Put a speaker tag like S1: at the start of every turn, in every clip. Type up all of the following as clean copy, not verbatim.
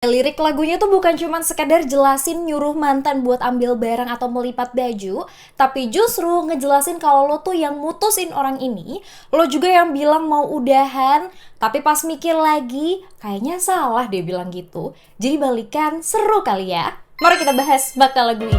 S1: Lirik lagunya tuh bukan cuma sekedar jelasin nyuruh mantan buat ambil barang atau melipat baju, tapi justru ngejelasin kalau lo tuh yang mutusin orang ini, lo juga yang bilang mau udahan, tapi pas mikir lagi, kayaknya salah dia bilang gitu. Jadi balikan, seru kali ya? Mari kita bahas bakal lagu ini.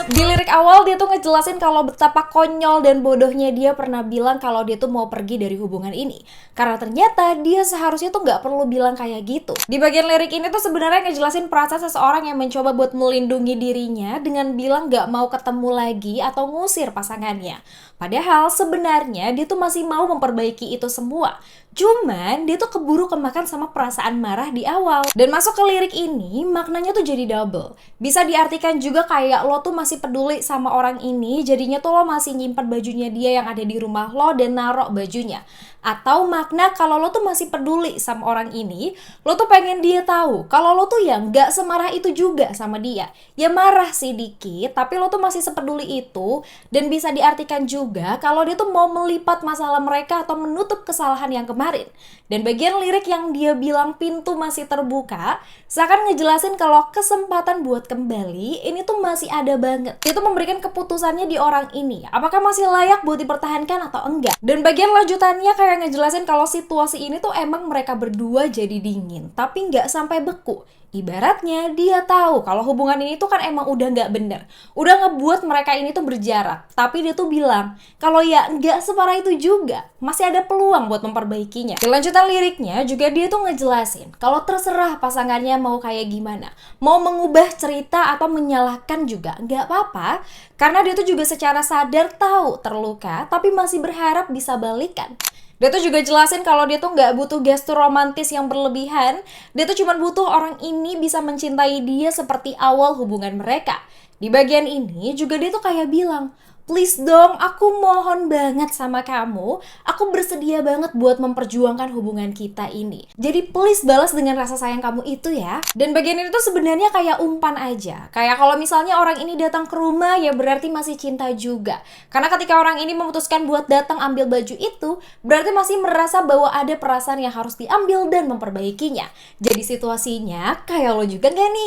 S1: Di lirik awal dia tuh ngejelasin kalau betapa konyol dan bodohnya dia pernah bilang kalau dia tuh mau pergi dari hubungan ini. Karena ternyata dia seharusnya tuh nggak perlu bilang kayak gitu. Di bagian lirik ini tuh sebenarnya ngejelasin perasaan seseorang yang mencoba buat melindungi dirinya dengan bilang nggak mau ketemu lagi atau ngusir pasangannya. Padahal sebenarnya dia tuh masih mau memperbaiki itu semua. Cuman dia tuh keburu kemakan sama perasaan marah di awal. Dan masuk ke lirik ini maknanya tuh jadi double. Bisa diartikan juga kayak lo tuh masih peduli sama orang ini, jadinya tuh lo masih nyimpan bajunya dia yang ada di rumah lo dan narok bajunya. Atau makna kalau lo tuh masih peduli sama orang ini, lo tuh pengen dia tahu kalau lo tuh ya nggak semarah itu juga sama dia. Ya marah sih dikit, tapi lo tuh masih sepeduli itu. Dan bisa diartikan juga kalau dia tuh mau melipat masalah mereka atau menutup kesalahan yang kemarin. Dan bagian lirik yang dia bilang pintu masih terbuka, seakan ngejelasin kalau kesempatan buat kembali ini tuh masih ada banget. Dia tuh memberikan keputusannya di orang ini, apakah masih layak buat dipertahankan atau enggak. Dan bagian lanjutannya kayak ngejelasin kalau situasi ini tuh emang mereka berdua jadi dingin, tapi nggak sampai beku. Ibaratnya dia tahu kalau hubungan ini tuh kan emang udah nggak bener, udah ngebuat mereka ini tuh berjarak. Tapi dia tuh bilang kalau ya nggak separah itu juga, masih ada peluang buat memperbaikinya. Di lanjutan liriknya juga dia tuh ngejelasin kalau terserah pasangannya mau kayak gimana, mau mengubah cerita atau menyalahkan juga nggak apa-apa, karena dia tuh juga secara sadar tahu terluka, tapi masih berharap bisa balikan. Dia tuh juga jelasin kalau dia tuh nggak butuh gestur romantis yang berlebihan. Dia tuh cuma butuh orang ini bisa mencintai dia seperti awal hubungan mereka. Di bagian ini juga dia tuh kayak bilang, please dong, aku mohon banget sama kamu. Aku bersedia banget buat memperjuangkan hubungan kita ini. Jadi please balas dengan rasa sayang kamu itu ya. Dan bagian ini tuh sebenarnya kayak umpan aja. Kayak kalau misalnya orang ini datang ke rumah ya berarti masih cinta juga. Karena ketika orang ini memutuskan buat datang ambil baju itu, berarti masih merasa bahwa ada perasaan yang harus diambil dan memperbaikinya. Jadi situasinya kayak lo juga gak nih?